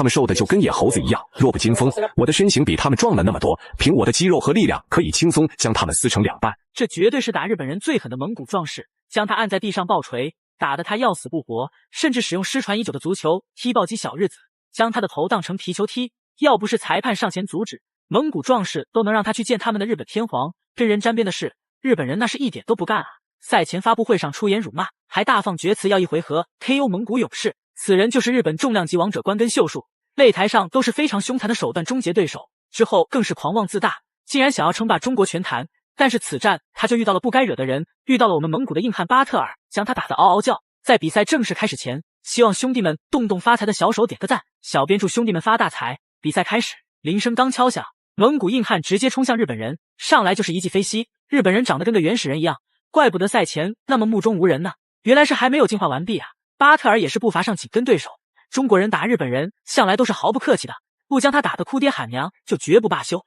他们瘦的就跟野猴子一样，弱不禁风。我的身形比他们壮了那么多，凭我的肌肉和力量，可以轻松将他们撕成2半。这绝对是打日本人最狠的蒙古壮士，将他按在地上暴锤，打得他要死不活，甚至使用失传已久的足球踢爆机小日子，将他的头当成皮球踢。要不是裁判上前阻止，蒙古壮士都能让他去见他们的日本天皇。跟人沾边的事，日本人那是一点都不干啊！赛前发布会上出言辱骂，还大放厥词要一回合 KO 蒙古勇士。此人就是日本重量级王者关根秀树，擂台上都是非常凶残的手段终结对手，之后更是狂妄自大，竟然想要称霸中国拳坛。但是此战他就遇到了不该惹的人，遇到了我们蒙古的硬汉巴特尔，将他打得嗷嗷叫。在比赛正式开始前，希望兄弟们动动发财的小手点个赞，小编祝兄弟们发大财。比赛开始，铃声刚敲响，蒙古硬汉直接冲向日本人，上来就是一记飞膝。日本人长得跟个原始人一样，怪不得赛前那么目中无人呢，原来是还没有进化完毕啊！巴特尔也是步伐上紧跟对手，中国人打日本人向来都是毫不客气的，不将他打得哭爹喊娘就绝不罢休。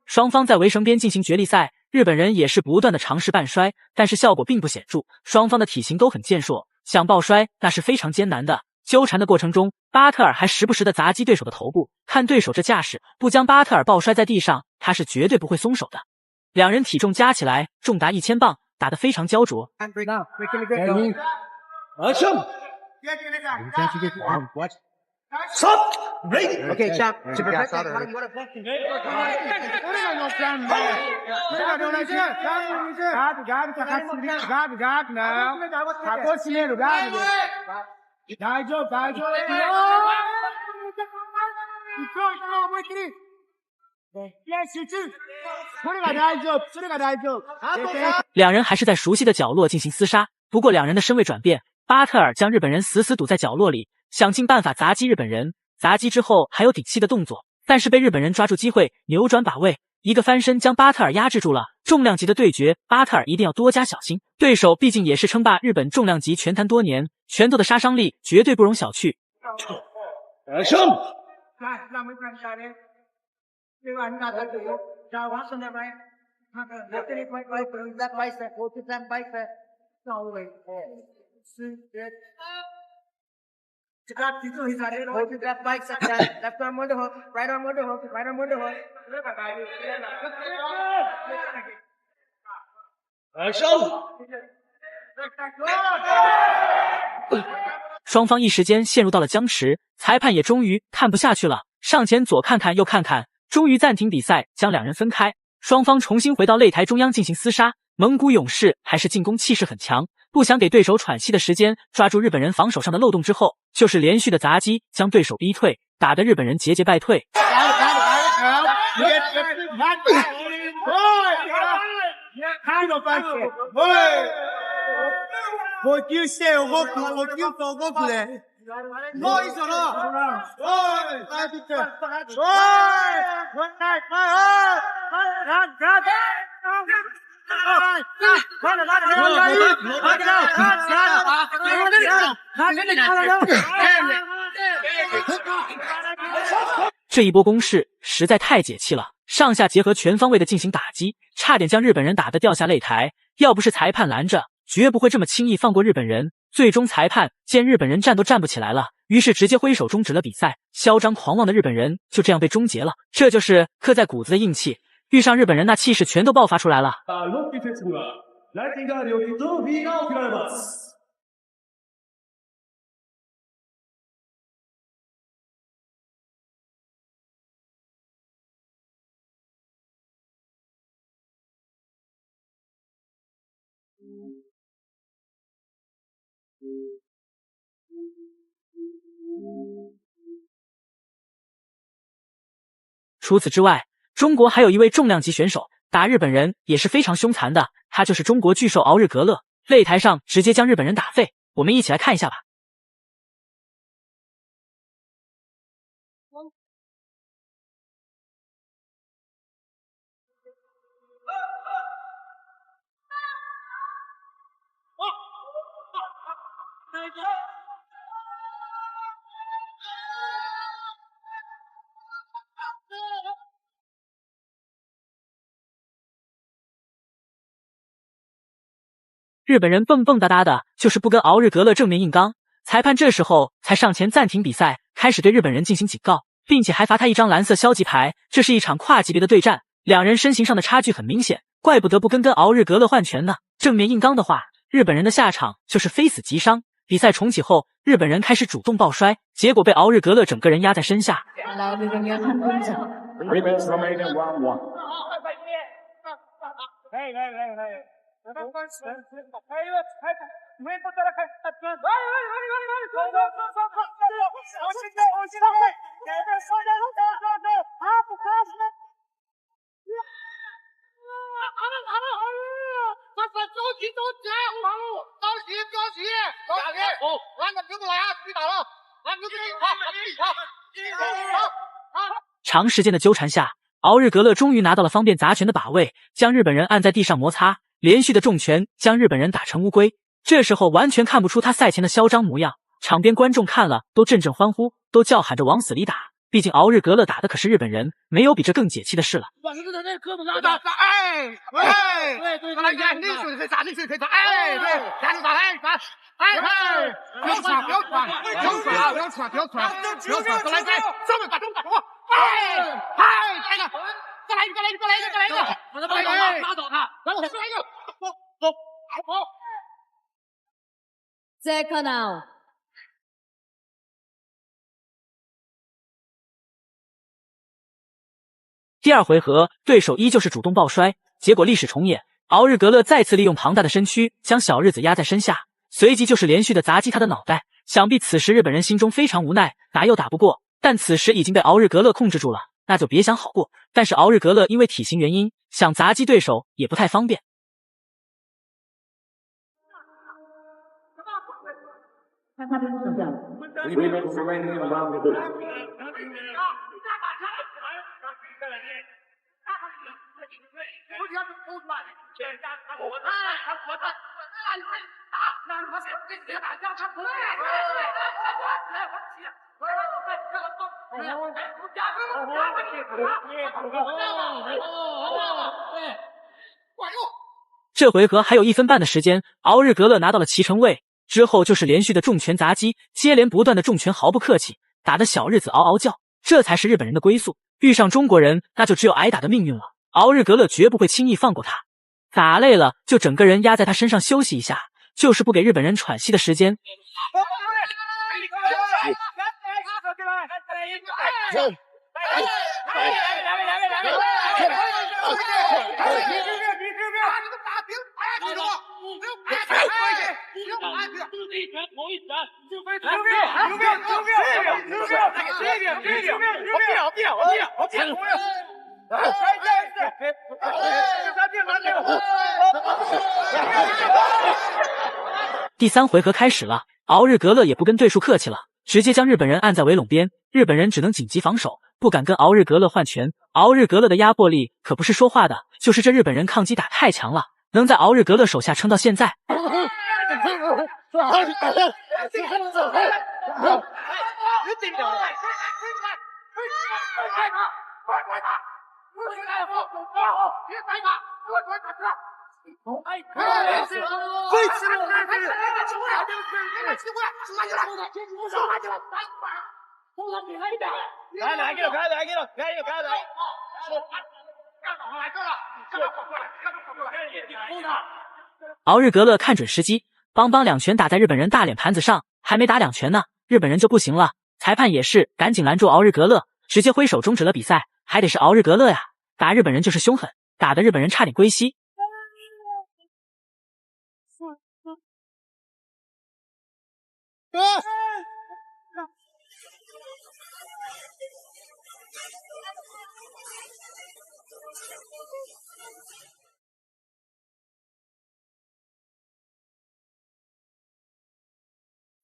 双方在围绳边进行决力赛，日本人也是不断的尝试半摔，但是效果并不显著。双方的体型都很健硕，想抱摔那是非常艰难的。纠缠的过程中，巴特尔还时不时的砸击对手的头部，看对手这架势，不将巴特尔抱摔在地上，他是绝对不会松手的。两人体重加起来重达1000磅，打得非常焦灼。Okay, champ. Yes, 两人还是在熟悉的角落进行厮杀，不过两人的身位转变，巴特尔将日本人死死堵在角落里，想尽办法砸击日本人。砸击之后还有顶膝的动作，但是被日本人抓住机会扭转把位，一个翻身将巴特尔压制住了。重量级的对决，巴特尔一定要多加小心，对手毕竟也是称霸日本重量级拳坛多年，拳头的杀伤力绝对不容小觑。双方一时间陷入到了僵持，裁判也终于看不下去了，上前左看看右看看，终于暂停比赛，将两人分开。双方重新回到擂台中央进行厮杀。蒙古勇士还是进攻气势很强，不想给对手喘息的时间，抓住日本人防守上的漏洞之后，就是连续的砸击将对手逼退，打得日本人节节败退。这一波攻势实在太解气了，上下结合全方位的进行打击，差点将日本人打得掉下擂台。要不是裁判拦着，绝不会这么轻易放过日本人。最终裁判见日本人站都站不起来了，于是直接挥手终止了比赛。嚣张狂妄的日本人就这样被终结了，这就是刻在骨子的硬气，遇上日本人那气势全都爆发出来了。除此之外，中国还有一位重量级选手打日本人也是非常凶残的，他就是中国巨兽敖日格勒，擂台上直接将日本人打废。我们一起来看一下吧。日本人蹦蹦哒哒的，就是不跟敖日格勒正面硬刚。裁判这时候才上前暂停比赛，开始对日本人进行警告，并且还罚他一张蓝色消极牌。这是一场跨级别的对战，两人身形上的差距很明显，怪不得不跟敖日格勒换拳呢。正面硬刚的话，日本人的下场就是非死即伤。比赛重启后，日本人开始主动抱摔，结果被敖日格勒整个人压在身下。长时间的纠缠下，敖日格勒终于拿到了方便砸拳的把位，将日本人按在地上摩擦，连续的重拳将日本人打成乌龟。这时候完全看不出他赛前的嚣张模样，场边观众看了都阵阵欢呼，都叫喊着往死里打。毕竟敖日格勒打的可是日本人，没有比这更解气的事了。第二回合，对手依旧是主动抱摔，结果历史重演，敖日格勒再次利用庞大的身躯将小日子压在身下，随即就是连续的砸击他的脑袋。想必此时日本人心中非常无奈，打又打不过，但此时已经被敖日格勒控制住了，那就别想好过。但是敖日格勒因为体型原因，想砸击对手也不太方便。这回合还有1分半的时间，敖日格勒拿到了骑乘位，之后就是连续的重拳砸击，接连不断的重拳毫不客气，打得小日子嗷嗷叫。这才是日本人的归宿，遇上中国人那就只有挨打的命运了。敖日格勒绝不会轻易放过他，打累了就整个人压在他身上休息一下，就是不给日本人喘息的时间。第3回合开始了，敖日格勒也不跟对手客气了，直接将日本人按在围拢边，日本人只能紧急防守，不敢跟敖日格勒换拳。敖日格勒的压迫力可不是说话的，就是这日本人抗击打太强了，能在敖日格勒手下撑到现在。敖日格勒看准时机，邦邦2拳打在日本人大脸盘子上，还没打2拳呢，日本人就不行了。裁判也是赶紧拦住敖日格勒，直接挥手终止了比赛。还得是敖日格勒呀，打日本人就是凶狠，打得日本人差点归西。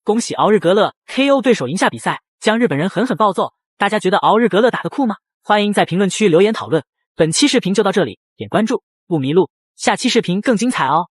恭喜敖日格勒 KO 对手赢下比赛，将日本人狠狠暴揍。大家觉得敖日格勒打得酷吗？欢迎在评论区留言讨论。本期视频就到这里，点关注不迷路，下期视频更精彩哦。